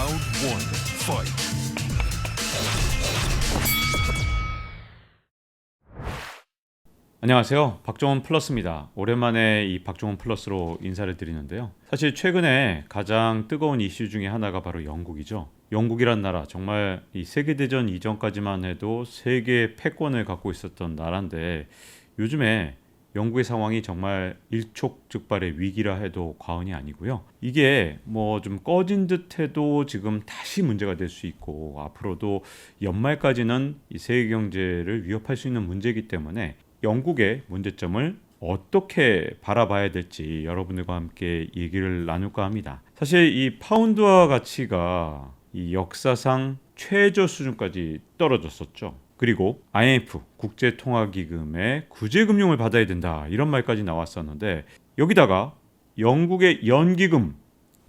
Round one, fight. 안녕하세요. 박종원 플러스입니다. 오랜만에 이 박종원 플러스로 인사를 드리는데요. 사실 최근에 가장 뜨거운 이슈 중에 하나가 바로 영국이죠. 영국이란 나라 정말 이 세계대전 이전까지만 해도 세계의 패권을 갖고 있었던 나라인데 요즘에 영국의 상황이 정말 일촉즉발의 위기라 해도 과언이 아니고요. 이게 뭐 좀 꺼진 듯해도 지금 다시 문제가 될 수 있고 앞으로도 연말까지는 이 세계 경제를 위협할 수 있는 문제이기 때문에 영국의 문제점을 어떻게 바라봐야 될지 여러분들과 함께 얘기를 나눌까 합니다. 사실 이 파운드화 가치가 이 역사상 최저 수준까지 떨어졌었죠. 그리고 IMF 국제통화기금의 구제금융을 받아야 된다 이런 말까지 나왔었는데 여기다가 영국의 연기금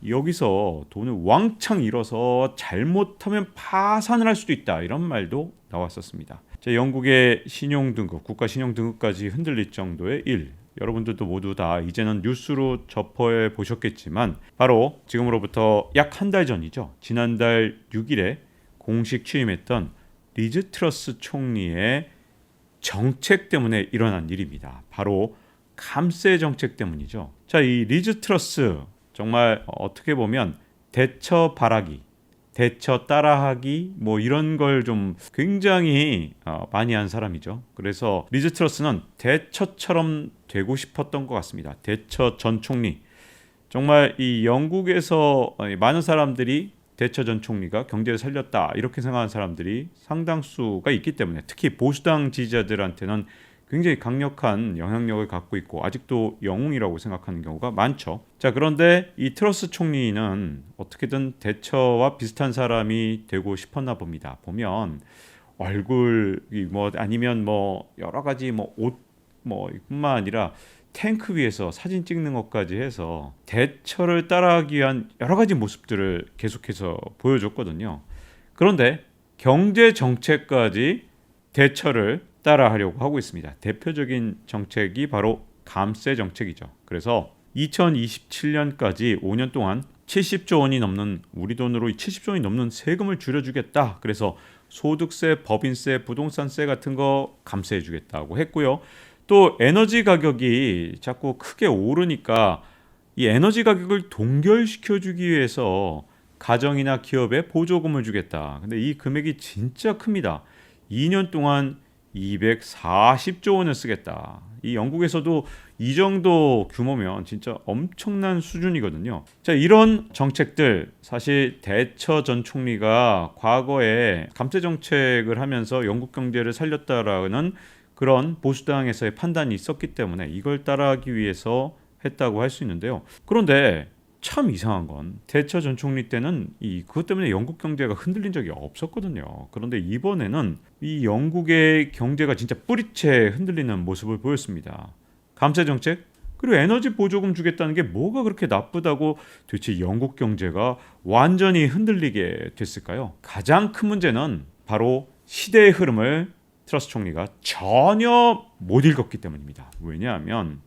여기서 돈을 왕창 잃어서 잘못하면 파산을 할 수도 있다 이런 말도 나왔었습니다. 영국의 신용등급, 국가 신용등급까지 흔들릴 정도의 일 여러분들도 모두 다 이제는 뉴스로 접해 보셨겠지만 바로 지금으로부터 약 한 달 전이죠. 지난달 6일에 공식 취임했던 리즈 트러스 총리의 정책 때문에 일어난 일입니다. 바로 감세 정책 때문이죠. 자, 이 리즈 트러스 정말 어떻게 보면 대처 바라기, 대처 따라하기 뭐 이런 걸 좀 굉장히 많이 한 사람이죠. 그래서 리즈 트러스는 대처처럼 되고 싶었던 것 같습니다. 대처 전 총리. 정말 이 영국에서 많은 사람들이 대처 전 총리가 경제를 살렸다 이렇게 생각하는 사람들이 상당수가 있기 때문에 특히 보수당 지지자들한테는 굉장히 강력한 영향력을 갖고 있고 아직도 영웅이라고 생각하는 경우가 많죠. 자, 그런데 이 트러스 총리는 어떻게든 대처와 비슷한 사람이 되고 싶었나 봅니다. 보면 얼굴이 뭐 아니면 뭐 여러 가지 뭐 옷 뭐 뿐만 아니라 탱크 위에서 사진 찍는 것까지 해서 대처를 따라하기 위한 여러 가지 모습들을 계속해서 보여줬거든요. 그런데 경제 정책까지 대처를 따라하려고 하고 있습니다. 대표적인 정책이 바로 감세 정책이죠. 그래서 2027년까지 5년 동안 70조 원이 넘는 우리 돈으로 70조 원이 넘는 세금을 줄여주겠다. 그래서 소득세, 법인세, 부동산세 같은 거 감세해주겠다고 했고요. 또 에너지 가격이 자꾸 크게 오르니까 이 에너지 가격을 동결시켜주기 위해서 가정이나 기업에 보조금을 주겠다. 근데 이 금액이 진짜 큽니다. 2년 동안 240조 원을 쓰겠다. 이 영국에서도 이 정도 규모면 진짜 엄청난 수준이거든요. 자, 이런 정책들 사실 대처 전 총리가 과거에 감세 정책을 하면서 영국 경제를 살렸다라는 그런 보수당에서의 판단이 있었기 때문에 이걸 따라하기 위해서 했다고 할 수 있는데요. 그런데 참 이상한 건 대처 전 총리 때는 그것 때문에 영국 경제가 흔들린 적이 없었거든요. 그런데 이번에는 이 영국의 경제가 진짜 뿌리채 흔들리는 모습을 보였습니다. 감세 정책 그리고 에너지 보조금 주겠다는 게 뭐가 그렇게 나쁘다고 도대체 영국 경제가 완전히 흔들리게 됐을까요? 가장 큰 문제는 바로 시대의 흐름을 트러스 총리가 전혀 못 읽었기 때문입니다. 왜냐하면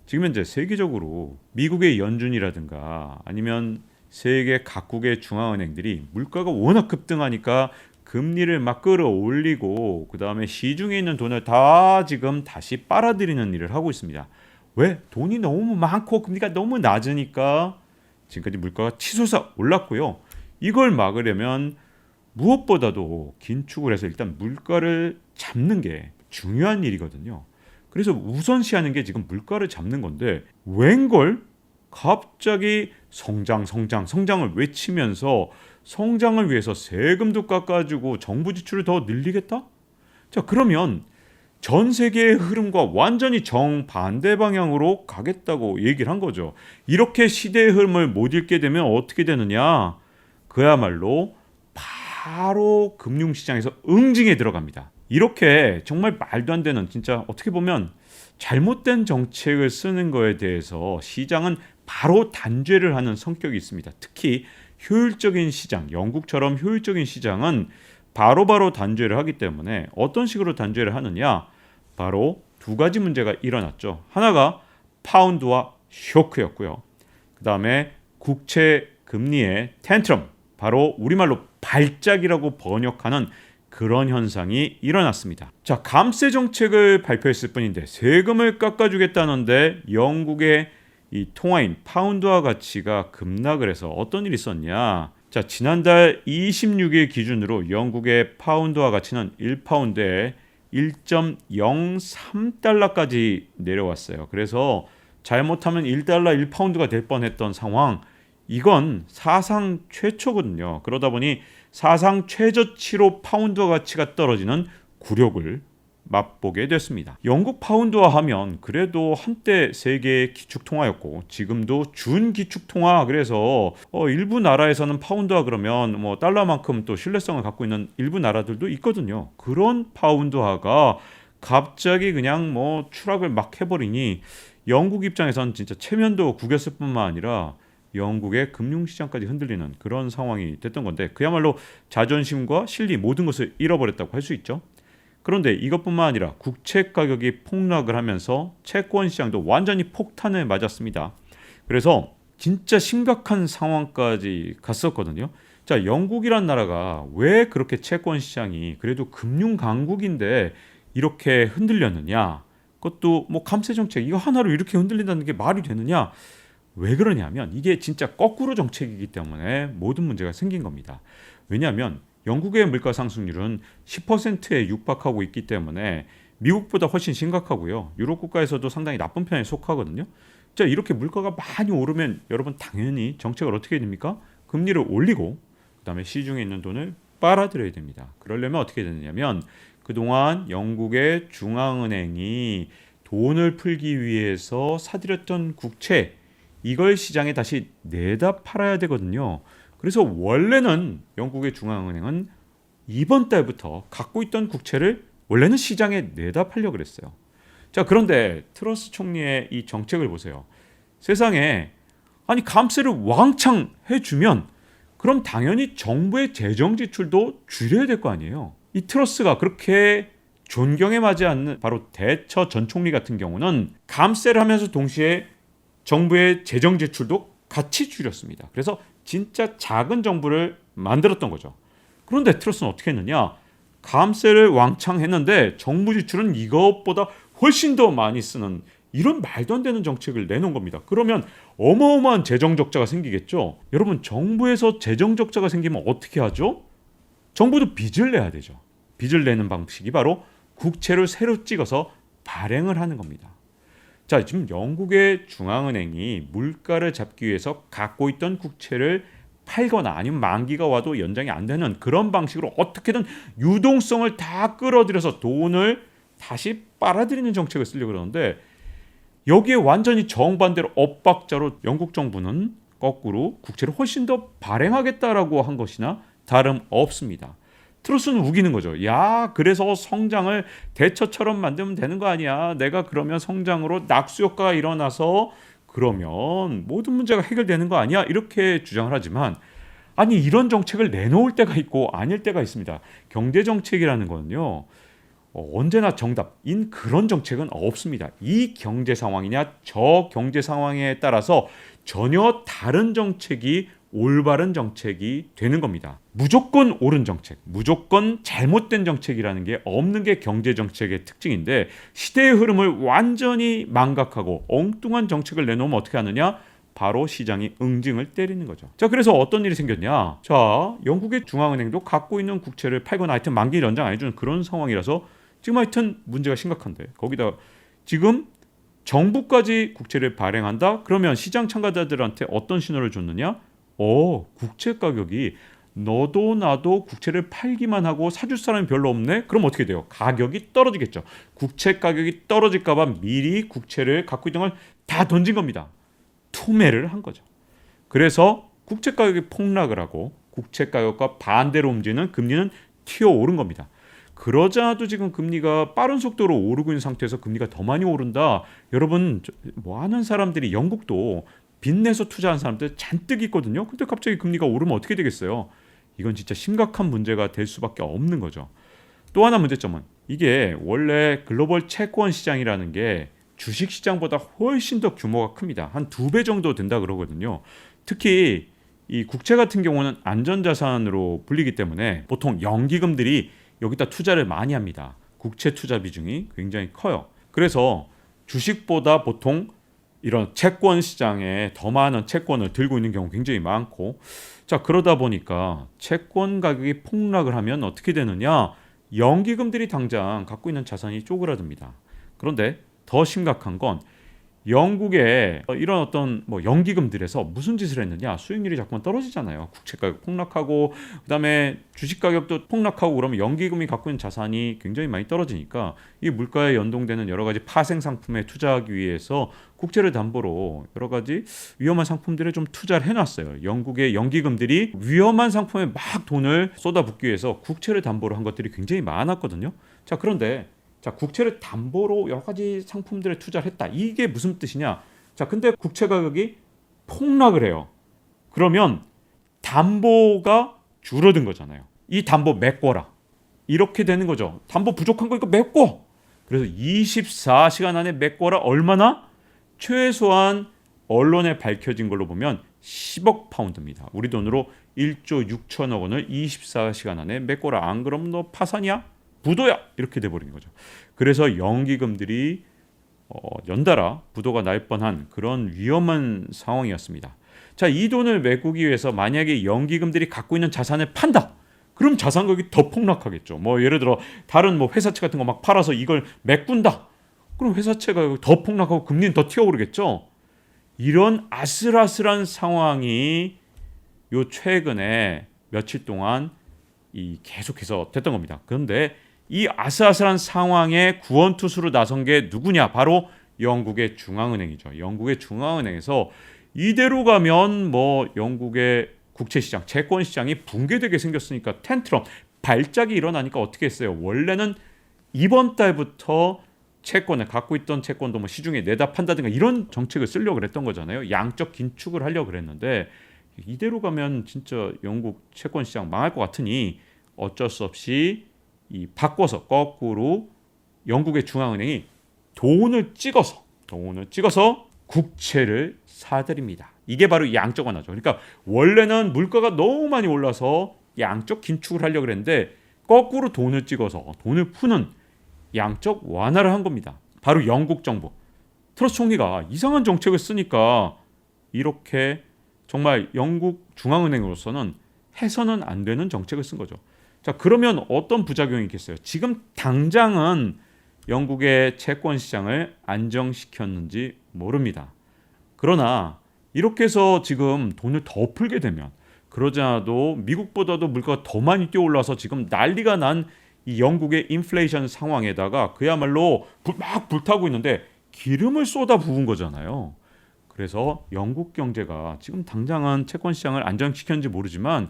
지금 현재 세계적으로 미국의 연준이라든가 아니면 세계 각국의 중앙은행들이 물가가 워낙 급등하니까 금리를 막 끌어올리고 그 다음에 시중에 있는 돈을 다 지금 다시 빨아들이는 일을 하고 있습니다. 왜? 돈이 너무 많고 금리가 너무 낮으니까 지금까지 물가가 치솟아 올랐고요. 이걸 막으려면 무엇보다도 긴축을 해서 일단 물가를 잡는 게 중요한 일이거든요. 그래서 우선시하는 게 지금 물가를 잡는 건데 웬걸 갑자기 성장을 외치면서 성장을 위해서 세금도 깎아주고 정부 지출을 더 늘리겠다? 자, 그러면 전 세계의 흐름과 완전히 정반대 방향으로 가겠다고 얘기를 한 거죠. 이렇게 시대의 흐름을 못 읽게 되면 어떻게 되느냐? 그야말로 바로 금융시장에서 응징에 들어갑니다. 이렇게 정말 말도 안 되는 진짜 어떻게 보면 잘못된 정책을 쓰는 거에 대해서 시장은 바로 단죄를 하는 성격이 있습니다. 특히 효율적인 시장, 영국처럼 효율적인 시장은 바로바로 단죄를 하기 때문에 어떤 식으로 단죄를 하느냐? 바로 두 가지 문제가 일어났죠. 하나가 파운드와 쇼크였고요. 그 다음에 국채 금리의 텐트럼, 바로 우리말로 발작이라고 번역하는 그런 현상이 일어났습니다. 자, 감세 정책을 발표했을 뿐인데 세금을 깎아주겠다는데 영국의 이 통화인 파운드화 가치가 급락을 해서 어떤 일이 있었냐. 자, 지난달 26일 기준으로 영국의 파운드화 가치는 1파운드에 1.03달러까지 내려왔어요. 그래서 잘못하면 1달러 1파운드가 될 뻔했던 상황, 이건 사상 최초거든요. 그러다 보니 사상 최저치로 파운드화 가치가 떨어지는 굴욕을 맛보게 됐습니다. 영국 파운드화 하면 그래도 한때 세계의 기축통화였고 지금도 준기축통화, 그래서 일부 나라에서는 파운드화 그러면 뭐 달러만큼 또 신뢰성을 갖고 있는 일부 나라들도 있거든요. 그런 파운드화가 갑자기 그냥 뭐 추락을 막 해버리니 영국 입장에선 진짜 체면도 구겼을 뿐만 아니라 영국의 금융시장까지 흔들리는 그런 상황이 됐던 건데, 그야말로 자존심과 실리 모든 것을 잃어버렸다고 할 수 있죠. 그런데 이것뿐만 아니라 국채 가격이 폭락을 하면서 채권 시장도 완전히 폭탄을 맞았습니다. 그래서 진짜 심각한 상황까지 갔었거든요. 자, 영국이란 나라가 왜 그렇게 채권 시장이 그래도 금융 강국인데 이렇게 흔들렸느냐? 그것도 뭐 감세 정책 이거 하나로 이렇게 흔들린다는 게 말이 되느냐? 왜 그러냐면 이게 진짜 거꾸로 정책이기 때문에 모든 문제가 생긴 겁니다. 왜냐하면 영국의 물가 상승률은 10%에 육박하고 있기 때문에 미국보다 훨씬 심각하고요. 유럽 국가에서도 상당히 나쁜 편에 속하거든요. 자, 이렇게 물가가 많이 오르면 여러분 당연히 정책을 어떻게 해야 됩니까? 금리를 올리고 그다음에 시중에 있는 돈을 빨아들여야 됩니다. 그러려면 어떻게 되느냐면 그동안 영국의 중앙은행이 돈을 풀기 위해서 사들였던 국채, 이걸 시장에 다시 내다 팔아야 되거든요. 그래서 원래는 영국의 중앙은행은 이번 달부터 갖고 있던 국채를 원래는 시장에 내다 팔려고 그랬어요. 자, 그런데 트러스 총리의 이 정책을 보세요. 세상에 아니 감세를 왕창 해주면 그럼 당연히 정부의 재정 지출도 줄여야 될 거 아니에요. 이 트러스가 그렇게 존경에 맞지 않는 바로 대처 전 총리 같은 경우는 감세를 하면서 동시에 정부의 재정 지출도 같이 줄였습니다. 그래서 진짜 작은 정부를 만들었던 거죠. 그런데 트러스는 어떻게 했느냐? 감세를 왕창 했는데 정부 지출은 이것보다 훨씬 더 많이 쓰는 이런 말도 안 되는 정책을 내놓은 겁니다. 그러면 어마어마한 재정 적자가 생기겠죠. 여러분, 정부에서 재정 적자가 생기면 어떻게 하죠? 정부도 빚을 내야 되죠. 빚을 내는 방식이 바로 국채를 새로 찍어서 발행을 하는 겁니다. 자, 지금 영국의 중앙은행이 물가를 잡기 위해서 갖고 있던 국채를 팔거나 아니면 만기가 와도 연장이 안 되는 그런 방식으로 어떻게든 유동성을 다 끌어들여서 돈을 다시 빨아들이는 정책을 쓰려고 그러는데, 여기에 완전히 정반대로 엇박자로 영국 정부는 거꾸로 국채를 훨씬 더 발행하겠다라고 한 것이나 다름없습니다. 트러스는 우기는 거죠. 야, 그래서 성장을 대처처럼 만들면 되는 거 아니야. 내가 그러면 성장으로 낙수 효과가 일어나서 그러면 모든 문제가 해결되는 거 아니야. 이렇게 주장을 하지만 아니, 이런 정책을 내놓을 때가 있고 아닐 때가 있습니다. 경제 정책이라는 거는요, 언제나 정답인 그런 정책은 없습니다. 이 경제 상황이냐 저 경제 상황에 따라서 전혀 다른 정책이 올바른 정책이 되는 겁니다. 무조건 옳은 정책, 무조건 잘못된 정책이라는 게 없는 게 경제 정책의 특징인데, 시대의 흐름을 완전히 망각하고 엉뚱한 정책을 내놓으면 어떻게 하느냐? 바로 시장이 응징을 때리는 거죠. 자, 그래서 어떤 일이 생겼냐? 자, 영국의 중앙은행도 갖고 있는 국채를 팔거나 하여튼 만기 연장 안 해주는 그런 상황이라서 지금 하여튼 문제가 심각한데, 거기다 지금 정부까지 국채를 발행한다? 그러면 시장 참가자들한테 어떤 신호를 줬느냐? 국채 가격이 너도 나도 국채를 팔기만 하고 사줄 사람이 별로 없네? 그럼 어떻게 돼요? 가격이 떨어지겠죠. 국채 가격이 떨어질까 봐 미리 국채를 갖고 있던 걸 다 던진 겁니다. 투매를 한 거죠. 그래서 국채 가격이 폭락을 하고 국채 가격과 반대로 움직이는 금리는 튀어오른 겁니다. 그러자도 지금 금리가 빠른 속도로 오르고 있는 상태에서 금리가 더 많이 오른다. 여러분, 뭐 하는 사람들이 영국도 빚내서 투자한 사람들 잔뜩 있거든요. 근데 갑자기 금리가 오르면 어떻게 되겠어요? 이건 진짜 심각한 문제가 될 수밖에 없는 거죠. 또 하나 문제점은 이게 원래 글로벌 채권 시장이라는 게 주식 시장보다 훨씬 더 규모가 큽니다. 한 2배 정도 된다 그러거든요. 특히 이 국채 같은 경우는 안전자산으로 불리기 때문에 보통 연기금들이 여기다 투자를 많이 합니다. 국채 투자 비중이 굉장히 커요. 그래서 주식보다 보통 이런 채권 시장에 더 많은 채권을 들고 있는 경우 굉장히 많고, 자 그러다 보니까 채권 가격이 폭락을 하면 어떻게 되느냐? 연기금들이 당장 갖고 있는 자산이 쪼그라듭니다. 그런데 더 심각한 건 영국의 이런 어떤 연기금들에서 무슨 짓을 했느냐? 수익률이 자꾸만 떨어지잖아요. 국채 가격 폭락하고 그다음에 주식 가격도 폭락하고 그러면 연기금이 갖고 있는 자산이 굉장히 많이 떨어지니까 이 물가에 연동되는 여러 가지 파생 상품에 투자하기 위해서 국채를 담보로 여러 가지 위험한 상품들에 좀 투자를 해놨어요. 영국의 연기금들이 위험한 상품에 막 돈을 쏟아붓기 위해서 국채를 담보로 한 것들이 굉장히 많았거든요. 자 그런데 국채를 담보로 여러 가지 상품들에 투자를 했다. 이게 무슨 뜻이냐? 자, 근데 국채 가격이 폭락을 해요. 그러면 담보가 줄어든 거잖아요. 이 담보 메꿔라. 이렇게 되는 거죠. 담보 부족한 거니까 메꿔. 그래서 24시간 안에 메꿔라. 얼마나? 최소한 언론에 밝혀진 걸로 보면 10억 파운드입니다. 우리 돈으로 1조 6천억 원을 24시간 안에 메꿔라. 안 그러면 너 파산이야? 부도야 이렇게 돼버린 거죠. 그래서 연기금들이 연달아 부도가 날 뻔한 그런 위험한 상황이었습니다. 자, 이 돈을 메꾸기 위해서 만약에 연기금들이 갖고 있는 자산을 판다. 그럼 자산 가격이 더 폭락하겠죠. 예를 들어 다른 회사채 같은 거 막 팔아서 이걸 메꾼다. 그럼 회사채 가격이 더 폭락하고 금리는 더 튀어오르겠죠. 이런 아슬아슬한 상황이 요 최근에 며칠 동안 계속해서 됐던 겁니다. 그런데 이 아슬아슬한 상황에 구원투수로 나선 게 누구냐? 바로 영국의 중앙은행이죠. 영국의 중앙은행에서 이대로 가면 영국의 국채시장, 채권시장이 붕괴되게 생겼으니까 텐트럼, 발작이 일어나니까 어떻게 했어요? 원래는 이번 달부터 채권을 갖고 있던 채권도 시중에 내다 판다든가 이런 정책을 쓰려고 그랬던 거잖아요. 양적 긴축을 하려고 그랬는데 이대로 가면 진짜 영국 채권시장 망할 것 같으니 어쩔 수 없이 바꿔서 거꾸로 영국의 중앙은행이 돈을 찍어서 국채를 사들입니다. 이게 바로 양적 완화죠. 그러니까 원래는 물가가 너무 많이 올라서 양적 긴축을 하려고 그랬는데 거꾸로 돈을 찍어서 돈을 푸는 양적 완화를 한 겁니다. 바로 영국 정부 트러스 총리가 이상한 정책을 쓰니까 이렇게 정말 영국 중앙은행으로서는 해서는 안 되는 정책을 쓴 거죠. 자, 그러면 어떤 부작용이 있겠어요? 지금 당장은 영국의 채권 시장을 안정시켰는지 모릅니다. 그러나 이렇게 해서 지금 돈을 더 풀게 되면 그러지 않아도 미국보다도 물가가 더 많이 뛰어올라서 지금 난리가 난 이 영국의 인플레이션 상황에다가 그야말로 막 불타고 있는데 기름을 쏟아 부은 거잖아요. 그래서 영국 경제가 지금 당장은 채권 시장을 안정시켰는지 모르지만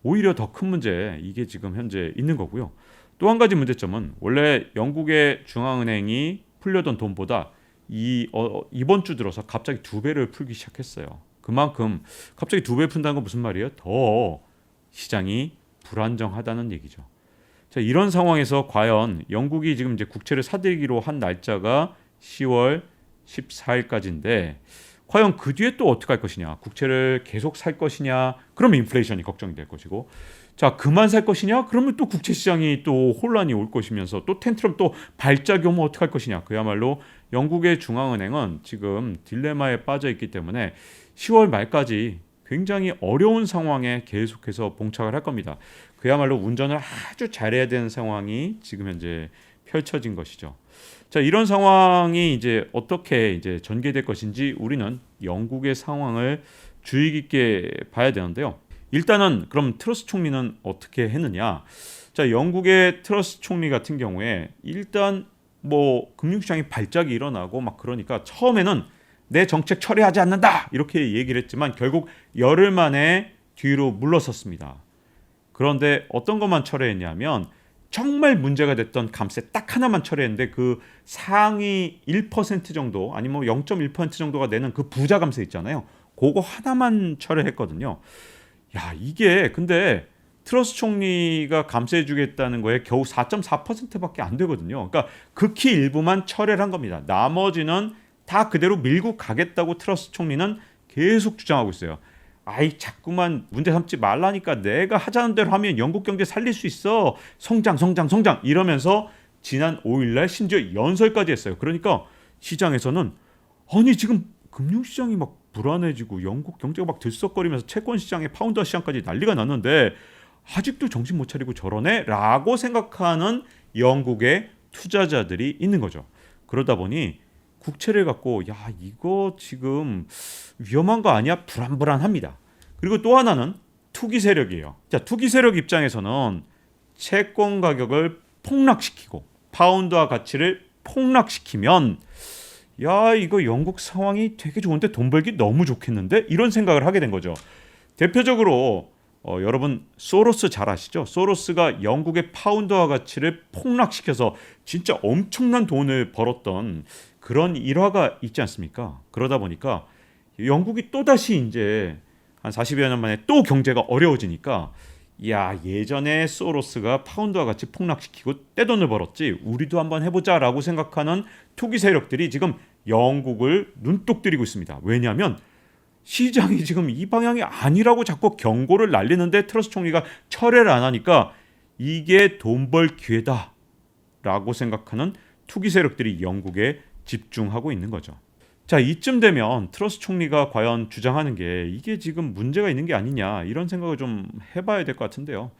오히려 더 큰 문제 이게 지금 현재 있는 거고요. 또 한 가지 문제점은 원래 영국의 중앙은행이 풀려던 돈보다 이번 주 들어서 갑자기 2배를 풀기 시작했어요. 그만큼 갑자기 2배 푼다는 건 무슨 말이에요? 더 시장이 불안정하다는 얘기죠. 자, 이런 상황에서 과연 영국이 지금 이제 국채를 사들이기로 한 날짜가 10월 14일까지인데 과연 그 뒤에 또 어떻게 할 것이냐? 국채를 계속 살 것이냐? 그러면 인플레이션이 걱정이 될 것이고, 자 그만 살 것이냐? 그러면 또 국채 시장이 또 혼란이 올 것이면서 또 텐트럼 또 발작이 오면 어떻게 할 것이냐? 그야말로 영국의 중앙은행은 지금 딜레마에 빠져 있기 때문에 10월 말까지 굉장히 어려운 상황에 계속해서 봉착을 할 겁니다. 그야말로 운전을 아주 잘해야 되는 상황이 지금 현재 펼쳐진 것이죠. 자, 이런 상황이 이제 어떻게 이제 전개될 것인지 우리는 영국의 상황을 주의 깊게 봐야 되는데요. 일단은 그럼 트러스 총리는 어떻게 했느냐? 자, 영국의 트러스 총리 같은 경우에 일단 금융시장이 발작이 일어나고 막 그러니까 처음에는 내 정책 철회하지 않는다 이렇게 얘기를 했지만 결국 열흘 만에 뒤로 물러섰습니다. 그런데 어떤 것만 철회했냐면 정말 문제가 됐던 감세 딱 하나만 철회했는데 그 상위 1% 정도 아니면 0.1% 정도가 내는 그 부자 감세 있잖아요. 그거 하나만 철회했거든요. 야, 이게 근데 트러스 총리가 감세해 주겠다는 거에 겨우 4.4%밖에 안 되거든요. 그러니까 극히 일부만 철회를 한 겁니다. 나머지는 다 그대로 밀고 가겠다고 트러스 총리는 계속 주장하고 있어요. 아이 자꾸만 문제 삼지 말라니까 내가 하자는 대로 하면 영국 경제 살릴 수 있어. 성장 이러면서 지난 5일날 심지어 연설까지 했어요. 그러니까 시장에서는 아니 지금 금융시장이 막 불안해지고 영국 경제가 막 들썩거리면서 채권시장에 파운드 시장까지 난리가 났는데 아직도 정신 못 차리고 저러네? 라고 생각하는 영국의 투자자들이 있는 거죠. 그러다 보니 국채를 갖고 야 이거 지금 위험한 거 아니야? 불안합니다. 그리고 또 하나는 투기 세력이에요. 자, 투기 세력 입장에서는 채권 가격을 폭락시키고 파운드화 가치를 폭락시키면 야 이거 영국 상황이 되게 좋은데 돈 벌기 너무 좋겠는데 이런 생각을 하게 된 거죠. 대표적으로 여러분 소로스 잘 아시죠? 소로스가 영국의 파운드화 가치를 폭락시켜서 진짜 엄청난 돈을 벌었던 그런 일화가 있지 않습니까? 그러다 보니까 영국이 또다시 이제 한 40여 년 만에 또 경제가 어려워지니까 야 예전에 소로스가 파운드화 가치 폭락시키고 떼돈을 벌었지 우리도 한번 해보자라고 생각하는 투기 세력들이 지금 영국을 눈독 들이고 있습니다. 왜냐하면 시장이 지금 이 방향이 아니라고 자꾸 경고를 날리는데 트러스 총리가 철회를 안 하니까 이게 돈 벌 기회다라고 생각하는 투기 세력들이 영국에 집중하고 있는 거죠. 자, 이쯤 되면 트러스 총리가 과연 주장하는 게 이게 지금 문제가 있는 게 아니냐 이런 생각을 좀 해봐야 될 것 같은데요.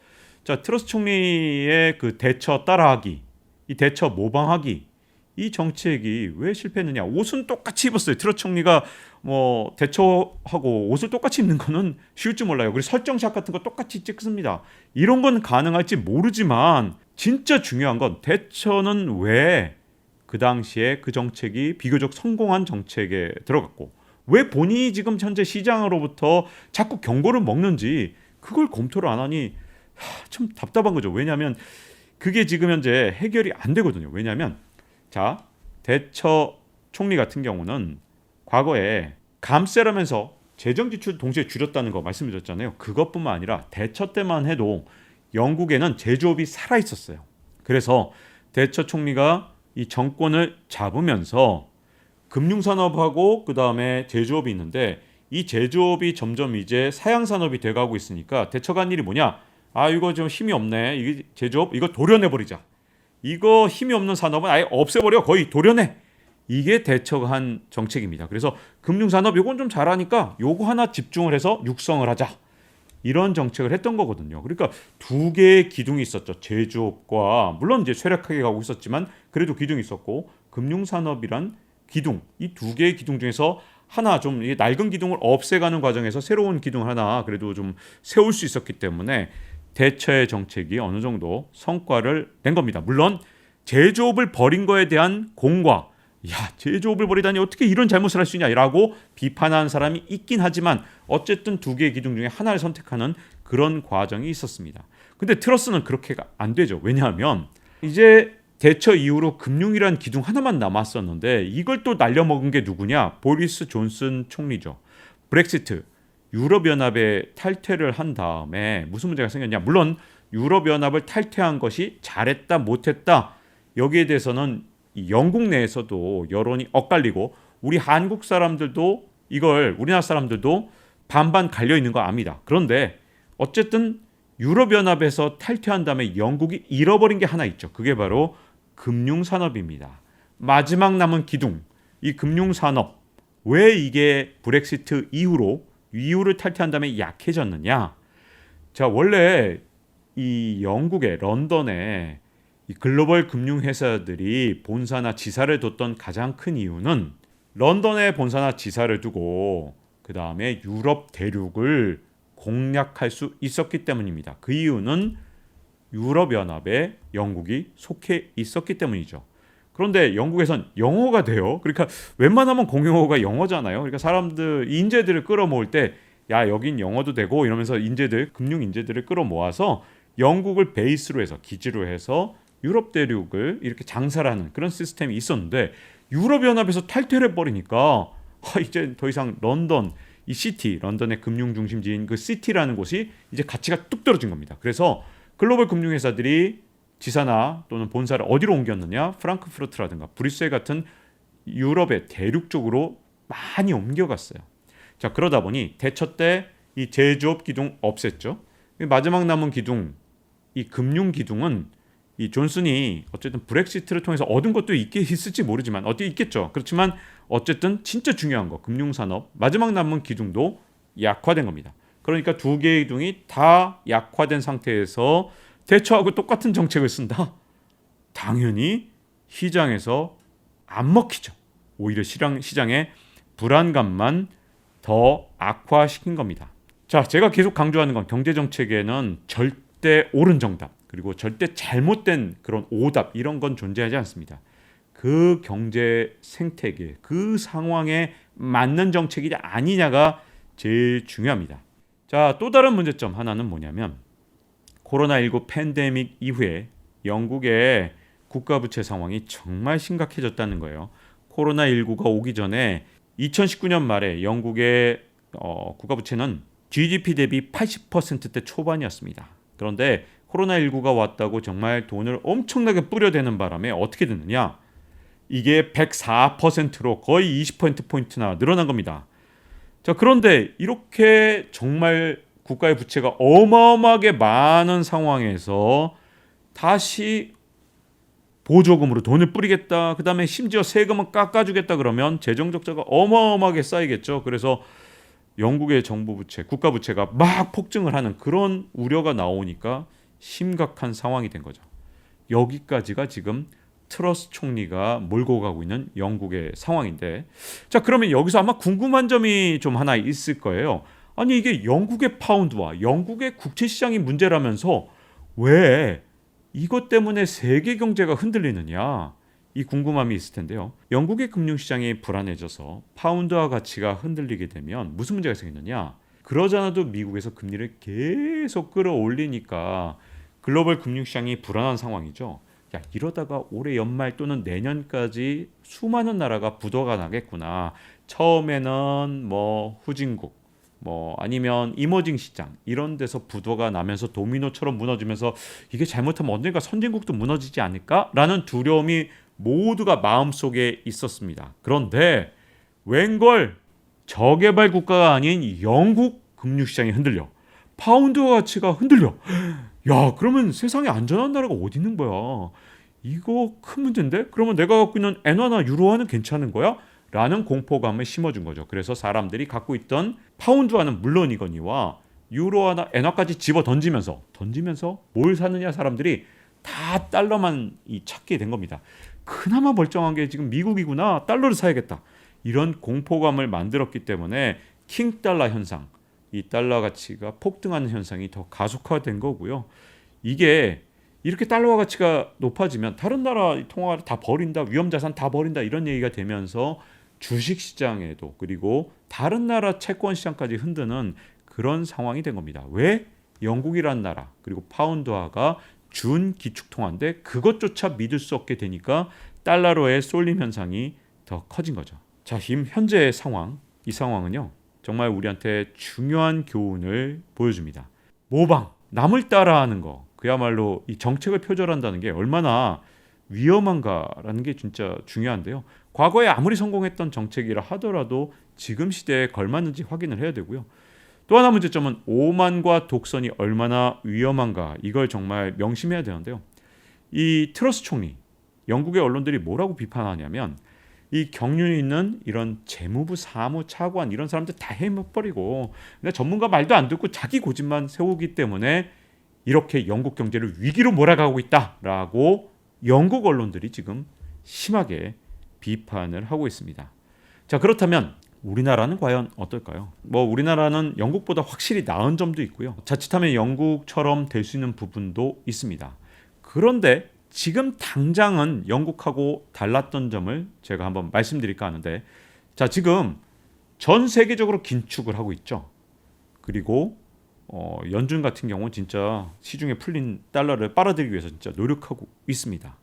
자, 트러스 총리의 그 대처 따라하기, 이 대처 모방하기 이 정책이 왜 실패했느냐? 옷은 똑같이 입었어요. 트러스 총리가 뭐 대처하고 옷을 똑같이 입는 거는 쉬울 줄 몰라요. 그리고 설정샷 같은 거 똑같이 찍습니다. 이런 건 가능할지 모르지만 진짜 중요한 건 대처는 왜 그 당시에 그 정책이 비교적 성공한 정책에 들어갔고 왜 본인이 지금 현재 시장으로부터 자꾸 경고를 먹는지 그걸 검토를 안 하니 참 답답한 거죠. 왜냐하면 그게 지금 현재 해결이 안 되거든요. 왜냐하면 자 대처 총리 같은 경우는 과거에 감세라면서 재정 지출 동시에 줄였다는 거 말씀드렸잖아요. 그것뿐만 아니라 대처 때만 해도 영국에는 제조업이 살아 있었어요. 그래서 대처 총리가 이 정권을 잡으면서 금융산업하고 그 다음에 제조업이 있는데 이 제조업이 점점 이제 사양산업이 돼가고 있으니까 대처가 한 일이 뭐냐? 아 이거 좀 힘이 없네. 이게 제조업 이거 도려내버리자. 이거 힘이 없는 산업은 아예 없애버려. 거의 도려내. 이게 대처가 한 정책입니다. 그래서 금융산업 요건 좀 잘하니까 요거 하나 집중을 해서 육성을 하자. 이런 정책을 했던 거거든요. 그러니까 두 개의 기둥이 있었죠. 제조업과 물론 이제 쇠락하게 가고 있었지만 그래도 기둥이 있었고 금융산업이란 기둥 이 두 개의 기둥 중에서 하나 좀 낡은 기둥을 없애가는 과정에서 새로운 기둥을 하나 그래도 좀 세울 수 있었기 때문에 대처의 정책이 어느 정도 성과를 낸 겁니다. 물론 제조업을 벌인 거에 대한 공과 야 제조업을 벌이다니 어떻게 이런 잘못을 할 수 있냐라고 비판하는 사람이 있긴 하지만 어쨌든 두 개의 기둥 중에 하나를 선택하는 그런 과정이 있었습니다. 근데 트러스는 그렇게가 안 되죠. 왜냐하면 이제 대처 이후로 금융이란 기둥 하나만 남았었는데 이걸 또 날려먹은 게 누구냐? 보리스 존슨 총리죠. 브렉시트 유럽연합에 탈퇴를 한 다음에 무슨 문제가 생겼냐? 물론 유럽연합을 탈퇴한 것이 잘했다 못했다 여기에 대해서는 영국 내에서도 여론이 엇갈리고 우리 한국 사람들도 이걸 우리나라 사람들도 반반 갈려 있는 거 압니다. 그런데 어쨌든 유럽연합에서 탈퇴한 다음에 영국이 잃어버린 게 하나 있죠. 그게 바로 금융산업입니다. 마지막 남은 기둥, 이 금융산업. 왜 이게 브렉시트 이후를 탈퇴한 다음에 약해졌느냐? 자, 원래 이 영국의 런던에 이 글로벌 금융회사들이 본사나 지사를 뒀던 가장 큰 이유는 런던에 본사나 지사를 두고 그 다음에 유럽 대륙을 공략할 수 있었기 때문입니다. 그 이유는 유럽연합에 영국이 속해 있었기 때문이죠. 그런데 영국에선 영어가 돼요. 그러니까 웬만하면 공용어가 영어잖아요. 그러니까 사람들 인재들을 끌어모을 때 야 여긴 영어도 되고 이러면서 금융 인재들을 끌어모아서 영국을 베이스로 해서 기지로 해서 유럽 대륙을 이렇게 장사를 하는 그런 시스템이 있었는데 유럽연합에서 탈퇴를 해버리니까 이제 더 이상 런던 이 시티 런던의 금융 중심지인 그 시티라는 곳이 이제 가치가 뚝 떨어진 겁니다. 그래서 글로벌 금융회사들이 지사나 또는 본사를 어디로 옮겼느냐? 프랑크푸르트라든가 브뤼셀 같은 유럽의 대륙 쪽으로 많이 옮겨갔어요. 자 그러다 보니 대처 때 이 제조업 기둥 없앴죠. 마지막 남은 기둥, 이 금융 기둥은 이 존슨이 어쨌든 브렉시트를 통해서 얻은 것도 있을지 모르지만 어디 있겠죠. 그렇지만 어쨌든 진짜 중요한 거 금융산업 마지막 남은 기둥도 약화된 겁니다. 그러니까 두 개의 기둥이 다 약화된 상태에서 대처하고 똑같은 정책을 쓴다. 당연히 시장에서 안 먹히죠. 오히려 시장의 불안감만 더 악화시킨 겁니다. 자, 제가 계속 강조하는 건 경제정책에는 절대 옳은 정답 그리고 절대 잘못된 그런 오답 이런 건 존재하지 않습니다. 그 경제 생태계, 그 상황에 맞는 정책이 아니냐가 제일 중요합니다. 자, 또 다른 문제점 하나는 뭐냐면 코로나19 팬데믹 이후에 영국의 국가 부채 상황이 정말 심각해졌다는 거예요. 코로나19가 오기 전에 2019년 말에 영국의 국가 부채는 GDP 대비 80%대 초반이었습니다. 그런데 코로나19가 왔다고 정말 돈을 엄청나게 뿌려대는 바람에 어떻게 됐느냐? 이게 104%로 거의 20%포인트나 늘어난 겁니다. 자, 그런데 이렇게 정말 국가의 부채가 어마어마하게 많은 상황에서 다시 보조금으로 돈을 뿌리겠다. 그 다음에 심지어 세금은 깎아주겠다 그러면 재정 적자가 어마어마하게 쌓이겠죠. 그래서 영국의 정부 부채, 국가 부채가 막 폭증을 하는 그런 우려가 나오니까 심각한 상황이 된 거죠. 여기까지가 지금 트러스 총리가 몰고 가고 있는 영국의 상황인데, 자, 그러면 여기서 아마 궁금한 점이 좀 하나 있을 거예요. 아니, 이게 영국의 파운드와 영국의 국채 시장이 문제라면서 왜 이것 때문에 세계 경제가 흔들리느냐, 이 궁금함이 있을 텐데요. 영국의 금융시장이 불안해져서 파운드화 가치가 흔들리게 되면 무슨 문제가 생기느냐? 그러지 않아도 미국에서 금리를 계속 끌어올리니까 글로벌 금융시장이 불안한 상황이죠. 야, 이러다가 올해 연말 또는 내년까지 수많은 나라가 부도가 나겠구나. 처음에는 뭐 후진국, 뭐 아니면 이머징 시장 이런 데서 부도가 나면서 도미노처럼 무너지면서 이게 잘못하면 언젠가 선진국도 무너지지 않을까라는 두려움이 모두가 마음속에 있었습니다. 그런데 웬걸 저개발 국가가 아닌 영국 금융시장이 흔들려. 파운드 가치가 흔들려. 야, 그러면 세상에 안전한 나라가 어디 있는 거야? 이거 큰 문제인데? 그러면 내가 갖고 있는 엔화나 유로화는 괜찮은 거야? 라는 공포감을 심어준 거죠. 그래서 사람들이 갖고 있던 파운드화는 물론이거니와 유로화나 엔화까지 집어 던지면서 뭘 사느냐, 사람들이 다 달러만 찾게 된 겁니다. 그나마 멀쩡한 게 지금 미국이구나, 달러를 사야겠다, 이런 공포감을 만들었기 때문에 킹달러 현상, 이 달러 가치가 폭등하는 현상이 더 가속화된 거고요. 이게 이렇게 달러 가치가 높아지면 다른 나라 통화를 다 버린다, 위험자산 다 버린다, 이런 얘기가 되면서 주식시장에도 그리고 다른 나라 채권 시장까지 흔드는 그런 상황이 된 겁니다. 왜? 영국이란 나라 그리고 파운드화가 준 기축통화인데 그것조차 믿을 수 없게 되니까 달러로의 쏠림 현상이 더 커진 거죠. 자, 지금 현재의 상황, 이 상황은요 정말 우리한테 중요한 교훈을 보여줍니다. 모방, 남을 따라하는 거, 그야말로 이 정책을 표절한다는 게 얼마나 위험한가라는 게 진짜 중요한데요. 과거에 아무리 성공했던 정책이라 하더라도 지금 시대에 걸맞는지 확인을 해야 되고요. 또 하나 문제점은 오만과 독선이 얼마나 위험한가, 이걸 정말 명심해야 되는데요. 이 트러스 총리, 영국의 언론들이 뭐라고 비판하냐면 이 경륜이 있는 이런 재무부 사무 차관 이런 사람들 다 해먹버리고 그냥 전문가 말도 안 듣고 자기 고집만 세우기 때문에 이렇게 영국 경제를 위기로 몰아가고 있다라고 영국 언론들이 지금 심하게 비판을 하고 있습니다. 자, 그렇다면 우리나라는 과연 어떨까요? 뭐 우리나라는 영국보다 확실히 나은 점도 있고요. 자칫하면 영국처럼 될 수 있는 부분도 있습니다. 그런데 지금 당장은 영국하고 달랐던 점을 제가 한번 말씀드릴까 하는데, 자, 지금 전 세계적으로 긴축을 하고 있죠. 그리고 연준 같은 경우는 진짜 시중에 풀린 달러를 빨아들이기 위해서 진짜 노력하고 있습니다.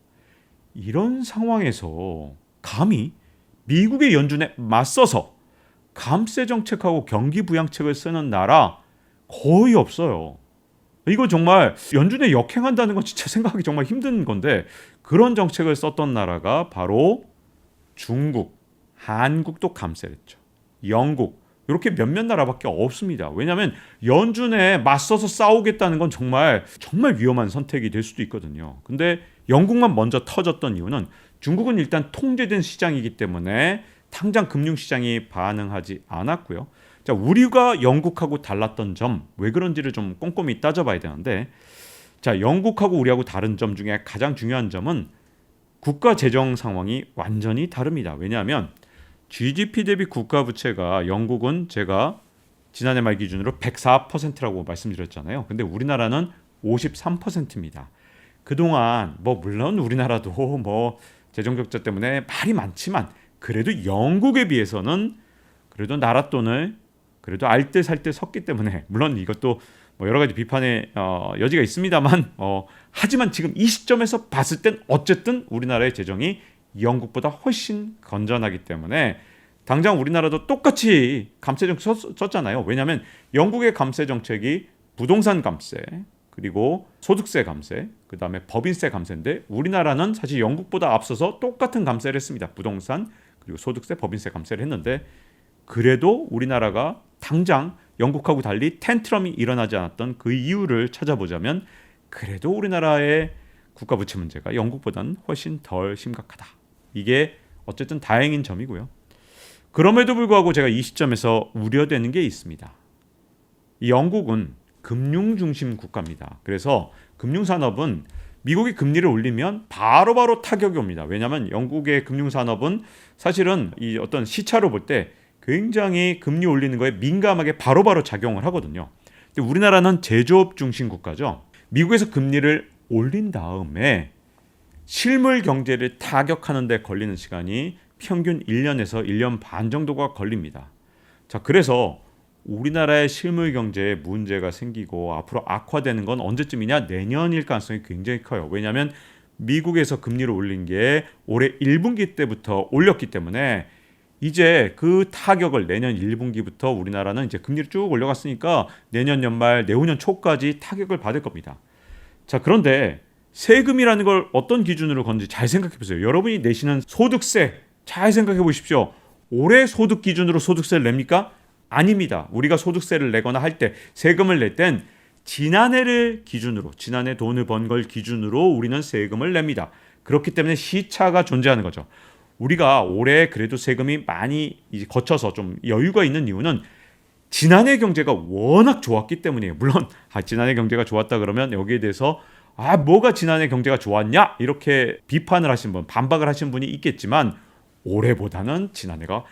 이런 상황에서 감히 미국의 연준에 맞서서 감세 정책하고 경기 부양책을 쓰는 나라 거의 없어요. 이거 정말 연준에 역행한다는 건 진짜 생각하기 정말 힘든 건데, 그런 정책을 썼던 나라가 바로 중국, 한국도 감세를 했죠. 영국, 이렇게 몇몇 나라밖에 없습니다. 왜냐하면 연준에 맞서서 싸우겠다는 건 정말 위험한 선택이 될 수도 있거든요. 근데 영국만 먼저 터졌던 이유는 중국은 일단 통제된 시장이기 때문에 당장 금융시장이 반응하지 않았고요. 자, 우리가 영국하고 달랐던 점, 왜 그런지를 좀 꼼꼼히 따져봐야 되는데, 자, 영국하고 우리하고 다른 점 중에 가장 중요한 점은 국가 재정 상황이 완전히 다릅니다. 왜냐하면 GDP 대비 국가 부채가 영국은 제가 지난해 말 기준으로 104%라고 말씀드렸잖아요. 근데 우리나라는 53%입니다. 그동안 물론 우리나라도 재정 적자 때문에 말이 많지만 그래도 영국에 비해서는 그래도 나라 돈을 그래도 알뜰살뜰 섰기 때문에, 물론 이것도 여러 가지 비판의 여지가 있습니다만 하지만 지금 이 시점에서 봤을 땐 어쨌든 우리나라의 재정이 영국보다 훨씬 건전하기 때문에 당장 우리나라도 똑같이 감세 정책 썼잖아요. 왜냐하면 영국의 감세 정책이 부동산 감세, 그리고 소득세 감세, 그 다음에 법인세 감세인데 우리나라는 사실 영국보다 앞서서 똑같은 감세를 했습니다. 부동산, 그리고 소득세, 법인세 감세를 했는데 그래도 우리나라가 당장 영국하고 달리 텐트럼이 일어나지 않았던 그 이유를 찾아보자면 그래도 우리나라의 국가 부채 문제가 영국보다는 훨씬 덜 심각하다. 이게 어쨌든 다행인 점이고요. 그럼에도 불구하고 제가 이 시점에서 우려되는 게 있습니다. 이 영국은 금융 중심 국가입니다. 그래서 금융산업은 미국이 금리를 올리면 바로바로 타격이 옵니다. 왜냐하면 영국의 금융산업은 사실은 이 어떤 시차로 볼 때 굉장히 금리 올리는 거에 민감하게 바로바로 작용을 하거든요. 근데 우리나라는 제조업 중심 국가죠. 미국에서 금리를 올린 다음에 실물 경제를 타격하는 데 걸리는 시간이 평균 1년에서 1년 반 정도가 걸립니다. 자, 그래서 우리나라의 실물 경제에 문제가 생기고 앞으로 악화되는 건 언제쯤이냐? 내년일 가능성이 굉장히 커요. 왜냐하면 미국에서 금리를 올린 게 올해 1분기 때부터 올렸기 때문에 이제 그 타격을 내년 1분기부터 우리나라는 이제 금리를 쭉 올려갔으니까 내년 연말, 내후년 초까지 타격을 받을 겁니다. 자, 그런데 세금이라는 걸 어떤 기준으로 건지 잘 생각해 보세요. 여러분이 내시는 소득세 잘 생각해 보십시오. 올해 소득 기준으로 소득세를 냅니까? 아닙니다. 우리가 소득세를 내거나 할 때, 세금을 낼 땐 지난해를 기준으로, 지난해 돈을 번 걸 기준으로 우리는 세금을 냅니다. 그렇기 때문에 시차가 존재하는 거죠. 우리가 올해 그래도 세금이 많이 이제 거쳐서 좀 여유가 있는 이유는 지난해 경제가 워낙 좋았기 때문이에요. 물론 지난해 경제가 좋았다 그러면 여기에 대해서 뭐가 지난해 경제가 좋았냐? 이렇게 비판을 하신 분, 반박을 하신 분이 있겠지만 올해보다는 지난해가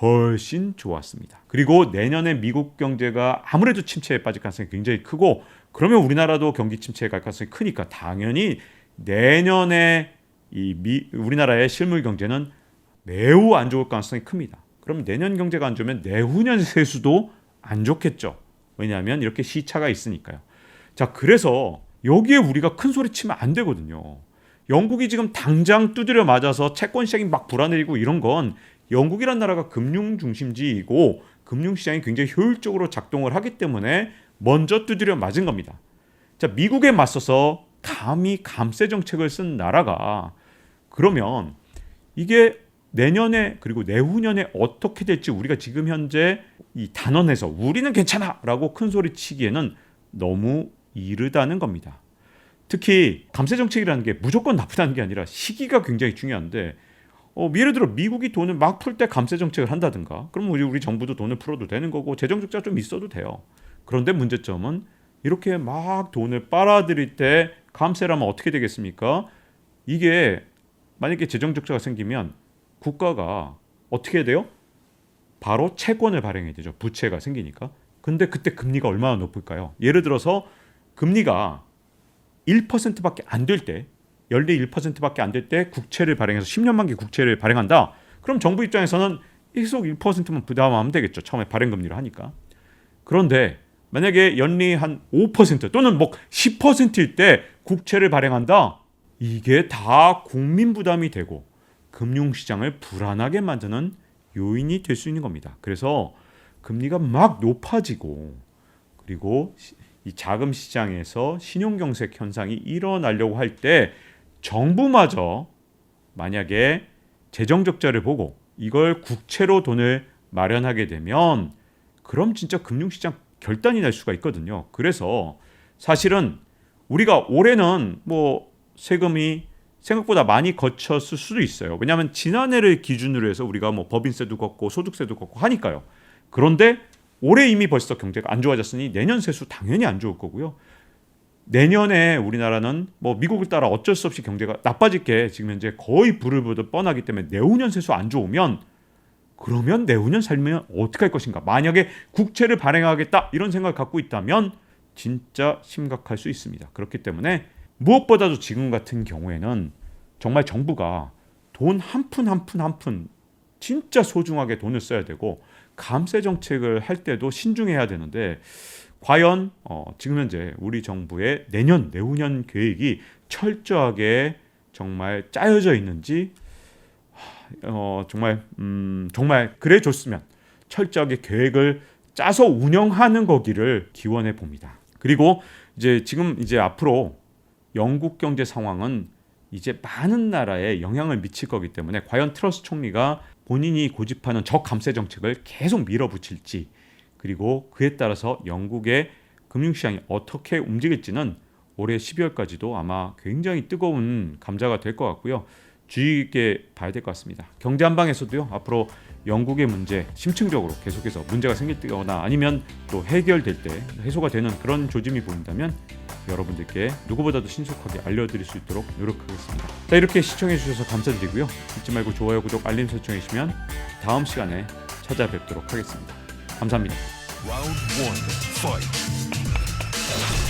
훨씬 좋았습니다. 그리고 내년에 미국 경제가 아무래도 침체에 빠질 가능성이 굉장히 크고 그러면 우리나라도 경기 침체에 갈 가능성이 크니까 당연히 내년에 우리나라의 실물 경제는 매우 안 좋을 가능성이 큽니다. 그럼 내년 경제가 안 좋으면 내후년 세수도 안 좋겠죠. 왜냐하면 이렇게 시차가 있으니까요. 자, 그래서 여기에 우리가 큰 소리 치면 안 되거든요. 영국이 지금 당장 두드려 맞아서 채권 시장이 막 불안해지고 이런 건 영국이란 나라가 금융 중심지이고 금융시장이 굉장히 효율적으로 작동을 하기 때문에 먼저 두드려 맞은 겁니다. 자, 미국에 맞서서 감히 감세 정책을 쓴 나라가 그러면 이게 내년에 그리고 내후년에 어떻게 될지 우리가 지금 현재 이 단언해서 우리는 괜찮아 라고 큰 소리 치기에는 너무 이르다는 겁니다. 특히 감세 정책이라는 게 무조건 나쁘다는 게 아니라 시기가 굉장히 중요한데 예를 들어 미국이 돈을 막 풀 때 감세 정책을 한다든가 그러면 우리 정부도 돈을 풀어도 되는 거고 재정 적자 좀 있어도 돼요. 그런데 문제점은 이렇게 막 돈을 빨아들일 때 감세를 하면 어떻게 되겠습니까? 이게 만약에 재정 적자가 생기면 국가가 어떻게 해야 돼요? 바로 채권을 발행해야 되죠. 부채가 생기니까. 근데 그때 금리가 얼마나 높을까요? 예를 들어서 금리가 1%밖에 안 될 때, 연리 1%밖에 안 될 때 국채를 발행해서 10년 만기 국채를 발행한다. 그럼 정부 입장에서는 계속 1%만 부담하면 되겠죠. 처음에 발행 금리로 하니까. 그런데 만약에 연리 한 5% 또는 10%일 때 국채를 발행한다. 이게 다 국민 부담이 되고 금융시장을 불안하게 만드는 요인이 될 수 있는 겁니다. 그래서 금리가 막 높아지고 그리고 이 자금 시장에서 신용경색 현상이 일어나려고 할 때 정부마저 만약에 재정 적자를 보고 이걸 국채로 돈을 마련하게 되면 그럼 진짜 금융시장 결단이 날 수가 있거든요. 그래서 사실은 우리가 올해는 뭐 세금이 생각보다 많이 거쳤을 수도 있어요. 왜냐하면 지난해를 기준으로 해서 우리가 뭐 법인세도 걷고 소득세도 걷고 하니까요. 그런데 올해 이미 벌써 경제가 안 좋아졌으니 내년 세수 당연히 안 좋을 거고요. 내년에 우리나라는 뭐 미국을 따라 어쩔 수 없이 경제가 나빠질 게 지금 현재 거의 불을 보듯 뻔하기 때문에 내후년 세수 안 좋으면 그러면 내후년 살면 어떻게 할 것인가. 만약에 국채를 발행하겠다 이런 생각을 갖고 있다면 진짜 심각할 수 있습니다. 그렇기 때문에 무엇보다도 지금 같은 경우에는 정말 정부가 돈 한 푼 한 푼 한 푼 진짜 소중하게 돈을 써야 되고 감세 정책을 할 때도 신중해야 되는데 과연 지금 현재 우리 정부의 내년 내후년 계획이 철저하게 정말 짜여져 있는지 정말 그래 줬으면 철저하게 계획을 짜서 운영하는 거기를 기원해 봅니다. 그리고 지금 앞으로 영국 경제 상황은 이제 많은 나라에 영향을 미칠 거기 때문에 과연 트러스 총리가 본인이 고집하는 저감세 정책을 계속 밀어붙일지 그리고 그에 따라서 영국의 금융시장이 어떻게 움직일지는 올해 12월까지도 아마 굉장히 뜨거운 감자가 될 것 같고요. 주의 깊게 봐야 될 것 같습니다. 경제 한방에서도요. 앞으로 영국의 문제 심층적으로 계속해서 문제가 생기거나 아니면 또 해결될 때 해소가 되는 그런 조짐이 보인다면 여러분들께 누구보다도 신속하게 알려드릴 수 있도록 노력하겠습니다. 자, 이렇게 시청해 주셔서 감사드리고요. 잊지 말고 좋아요, 구독, 알림 설정해 주시면 다음 시간에 찾아뵙도록 하겠습니다. 감사합니다. Round 1, fight.